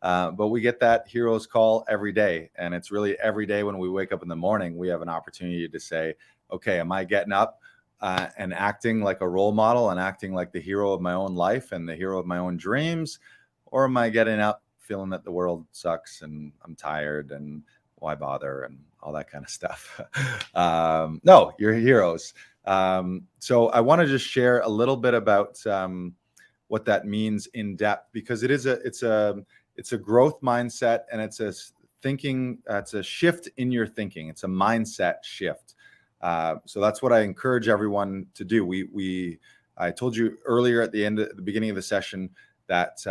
But we get that hero's call every day. And it's really every day when we wake up in the morning, we have an opportunity to say, okay, am I getting up and acting like a role model and acting like the hero of my own life and the hero of my own dreams? Or am I getting up feeling that the world sucks and I'm tired and why bother and all that kind of stuff? No, you're heroes. So I want to just share a little bit about what that means in depth, because it's a growth mindset, and it's a shift in your thinking. It's a mindset shift. So that's what I encourage everyone to do. I told you earlier at the beginning of the session that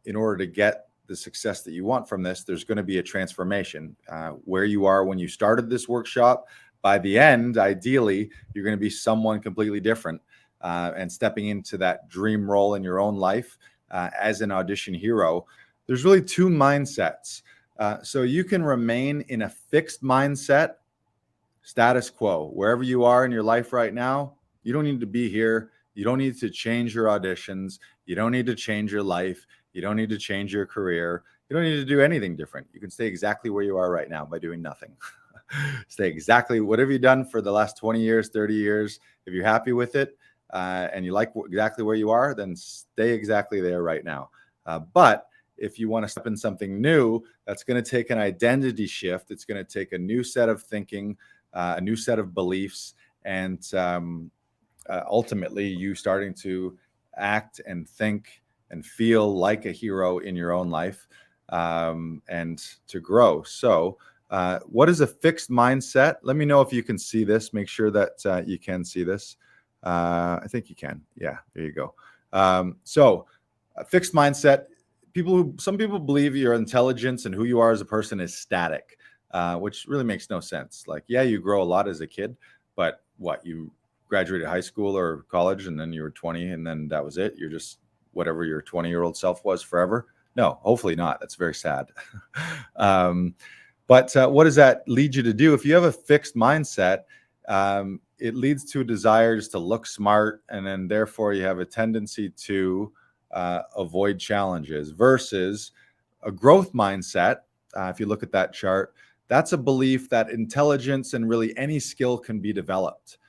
in order to get the success that you want from this, there's going to be a transformation. Where you are when you started this workshop, by the end, ideally, you're going to be someone completely different, and stepping into that dream role in your own life as an audition hero. There's really two mindsets. So you can remain in a fixed mindset, status quo, wherever you are in your life right now. You don't need to be here. You don't need to change your auditions. You don't need to change your life. You don't need to change your career. You don't need to do anything different. You can stay exactly where you are right now by doing nothing. Stay exactly whatever you've done for the last 20 years, 30 years. If you're happy with it and you like exactly where you are, then stay exactly there right now. But if you want to step in something new, that's going to take an identity shift. It's going to take a new set of thinking, a new set of beliefs, and ultimately you starting to act and think and feel like a hero in your own life, and to grow. So what is a fixed mindset? Let me know if you can see this. Make sure that you can see this. I think you can. Yeah, there you go. So a fixed mindset, some people believe your intelligence and who you are as a person is static, which really makes no sense. Like, yeah, you grow a lot as a kid, but what, you graduated high school or college and then you were 20 and then that was it? You're just whatever your 20-year-old self was forever? No, hopefully not. That's very sad. But what does that lead you to do? If you have a fixed mindset, it leads to a desire just to look smart, and then therefore you have a tendency to avoid challenges, versus a growth mindset. If you look at that chart, that's a belief that intelligence and really any skill can be developed.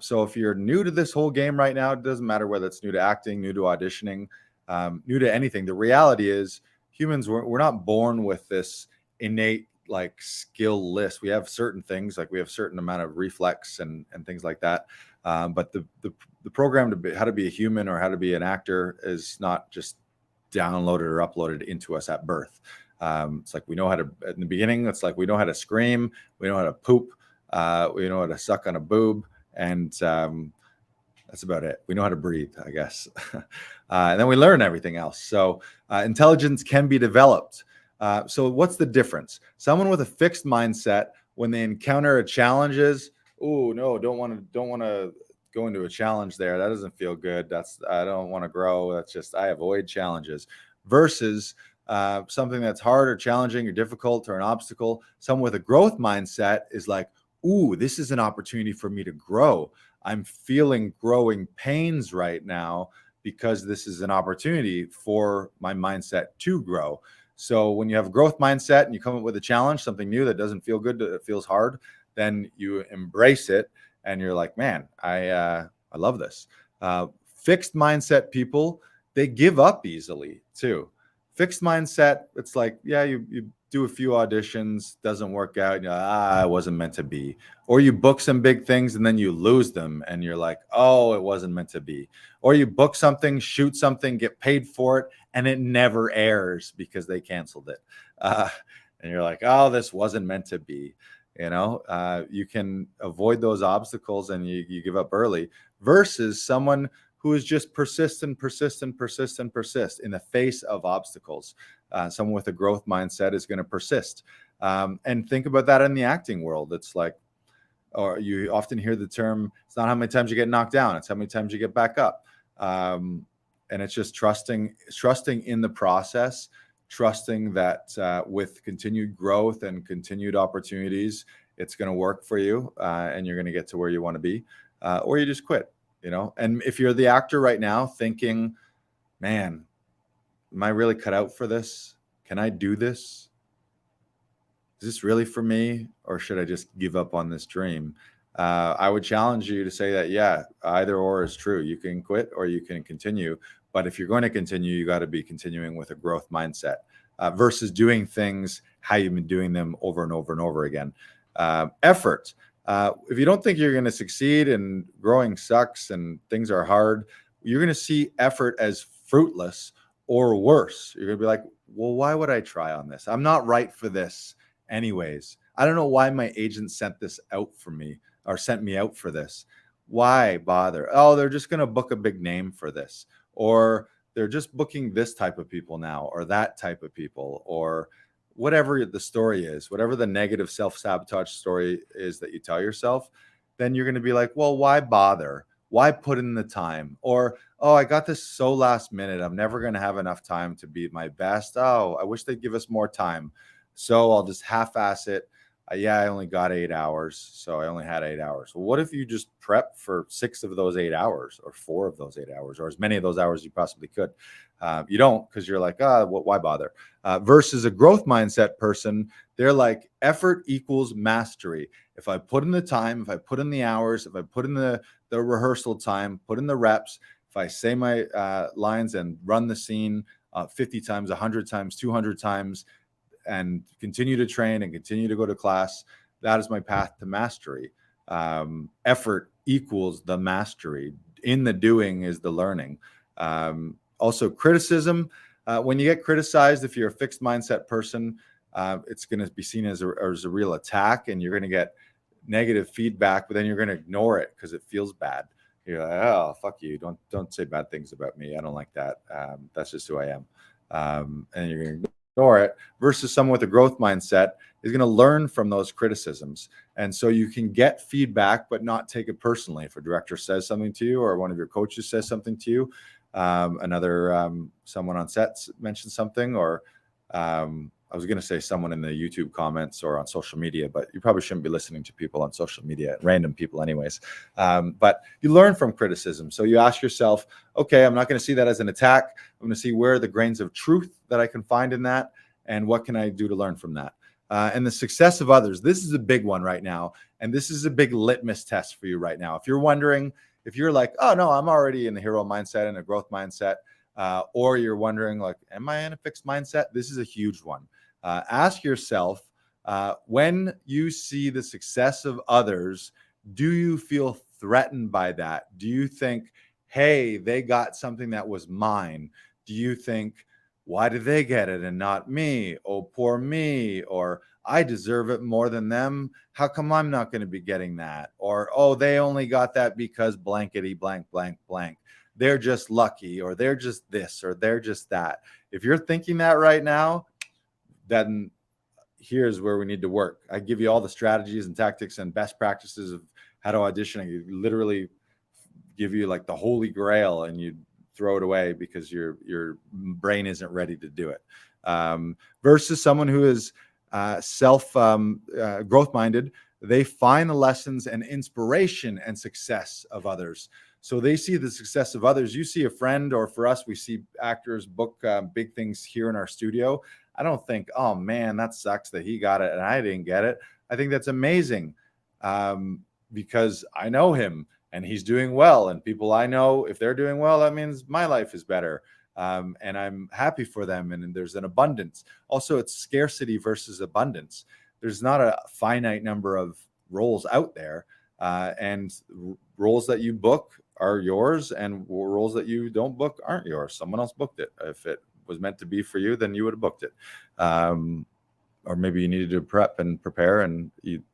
So if you're new to this whole game right now, it doesn't matter whether it's new to acting, new to auditioning, new to anything. The reality is humans, we're not born with this innate like skill list. We have certain things, like we have certain amount of reflex and things like that. But the program to be, how to be a human or how to be an actor is not just downloaded or uploaded into us at birth. It's like we know how to, in the beginning, it's like we know how to scream, we know how to poop, we know how to suck on a boob, and that's about it. We know how to breathe, I guess. And then we learn everything else. So intelligence can be developed. So what's the difference? Someone with a fixed mindset, when they encounter a challenges, oh no, don't want to go into a challenge there. That doesn't feel good. I don't want to grow. That's just, I avoid challenges. Versus something that's hard or challenging or difficult or an obstacle. Someone with a growth mindset is like, ooh, this is an opportunity for me to grow. I'm feeling growing pains right now because this is an opportunity for my mindset to grow. So when you have a growth mindset and you come up with a challenge, something new that doesn't feel good, that feels hard, then you embrace it and you're like, man, I love this. Fixed mindset people, they give up easily too. Fixed mindset, it's like, yeah, you do a few auditions, doesn't work out, it wasn't meant to be. Or you book some big things and then you lose them and you're like, oh, it wasn't meant to be. Or you book something, shoot something, get paid for it, and it never airs because they canceled it. And you're like, oh, this wasn't meant to be. You can avoid those obstacles and you give up early, versus someone who is just persist in the face of obstacles. Someone with a growth mindset is going to persist. And think about that in the acting world. It's like, or you often hear the term, it's not how many times you get knocked down, it's how many times you get back up. And it's just trusting in the process, trusting that with continued growth and continued opportunities, it's going to work for you, and you're going to get to where you want to be, or you just quit. And if you're the actor right now thinking, man, am I really cut out for this? can I do this? Is this really for me, or should I just give up on this dream? I would challenge you to say that, yeah, either or is true. You can quit or you can continue. But if you're going to continue, you got to be continuing with a growth mindset versus doing things how you've been doing them over and over and over again. Effort. If you don't think you're going to succeed and growing sucks and things are hard, you're going to see effort as fruitless or worse. You're going to be like, well, why would I try on this? I'm not right for this anyways. I don't know why my agent sent this out for me or sent me out for this. Why bother? Oh, they're just going to book a big name for this, or they're just booking this type of people now, or that type of people, or whatever the story is, whatever the negative self-sabotage story is that you tell yourself, then you're going to be like, well, why bother? Why put in the time? Or, oh, I got this so last minute. I'm never going to have enough time to be my best. Oh, I wish they'd give us more time. So I'll just half-ass it. Yeah, I only got 8 hours, so I only had 8 hours. Well, what if you just prep for 6 of those 8 hours, or 4 of those 8 hours, or as many of those hours as you possibly could? You don't, because you're like, why bother? Versus a growth mindset person, they're like, effort equals mastery. If I put in the time, if I put in the hours, if I put in the rehearsal time, put in the reps, if I say my lines and run the scene 50 times, 100 times, 200 times, and continue to train and continue to go to class, that is my path to mastery. Effort equals the mastery. In the doing is the learning. Also, criticism. When you get criticized, if you're a fixed mindset person, it's going to be seen as a real attack, and you're going to get negative feedback, but then you're going to ignore it because it feels bad. You're like, oh, fuck you. Don't say bad things about me. I don't like that. That's just who I am. And you're going to ignore it, versus someone with a growth mindset is going to learn from those criticisms. And so you can get feedback, but not take it personally. If a director says something to you, or one of your coaches says something to you, someone on sets mentioned something, or I was going to say someone in the YouTube comments or on social media, but you probably shouldn't be listening to people on social media, random people anyways. But you learn from criticism. So you ask yourself, okay, I'm not going to see that as an attack. I'm going to see where are the grains of truth that I can find in that, and what can I do to learn from that? And the success of others. This is a big one right now. And this is a big litmus test for you right now. If you're wondering, if you're like, oh no, I'm already in the hero mindset and a growth mindset, or you're wondering like, am I in a fixed mindset? This is a huge one. Ask yourself, when you see the success of others, do you feel threatened by that? Do you think, hey, they got something that was mine? Do you think, why did they get it and not me? Oh, poor me. Or I deserve it more than them. How come I'm not going to be getting that? Or, oh, they only got that because blankety blank, blank, blank. They're just lucky, or they're just this, or they're just that. If you're thinking that right now, then here's where we need to work. I give you all the strategies and tactics and best practices of how to audition. I literally give you like the holy grail, and you throw it away because your brain isn't ready to do it. Versus someone who is growth minded, they find the lessons and inspiration and success of others. So they see the success of others. You see a friend, or for us, we see actors book big things here in our studio. I don't think, oh man, that sucks that he got it and I didn't get it. I think that's amazing, because I know him and he's doing well. And people I know, if they're doing well, that means my life is better. And I'm happy for them. And there's an abundance. Also, it's scarcity versus abundance. There's not a finite number of roles out there. And roles that you book are yours, and roles that you don't book aren't yours. Someone else booked it. If it was meant to be for you, then you would have booked it. Or maybe you needed to prep and prepare, and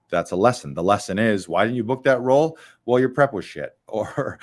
that's a lesson. The lesson is, why didn't you book that role? Well, your prep was shit, or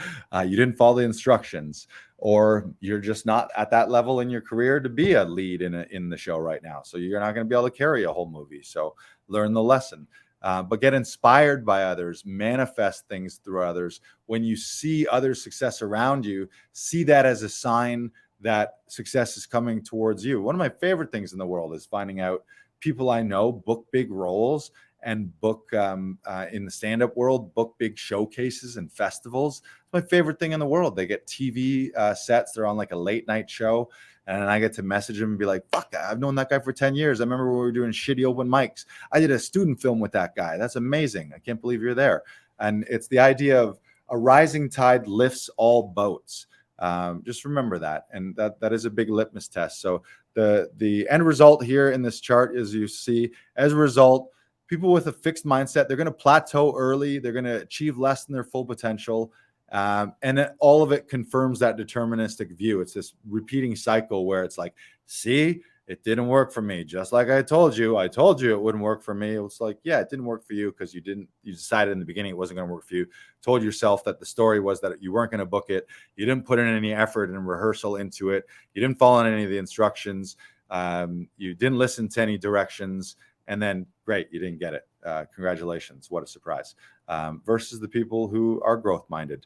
you didn't follow the instructions, or you're just not at that level in your career to be a lead in the show right now. So you're not going to be able to carry a whole movie. So learn the lesson. But get inspired by others, manifest things through others. When you see others' success around you, see that as a sign that success is coming towards you. One of my favorite things in the world is finding out people I know book big roles, and book in the stand-up world, book big showcases and festivals. It's my favorite thing in the world. They get TV sets. They're on like a late night show. And I get to message him and be like, fuck, I've known that guy for 10 years. I remember when we were doing shitty open mics. I did a student film with that guy. That's amazing. I can't believe you're there. And it's the idea of a rising tide lifts all boats. Just remember that. And that is a big litmus test. So the end result here in this chart is, you see, as a result, people with a fixed mindset, they're going to plateau early. They're going to achieve less than their full potential. And all of it confirms that deterministic view. It's this repeating cycle where it's like, see, it didn't work for me. Just like I told you it wouldn't work for me. It's like, yeah, it didn't work for you because you decided in the beginning it wasn't going to work for you. Told yourself that the story was that you weren't going to book it. You didn't put in any effort and rehearsal into it. You didn't follow any of the instructions. You didn't listen to any directions. And then, great, you didn't get it. Congratulations. What a surprise. Versus the people who are growth minded.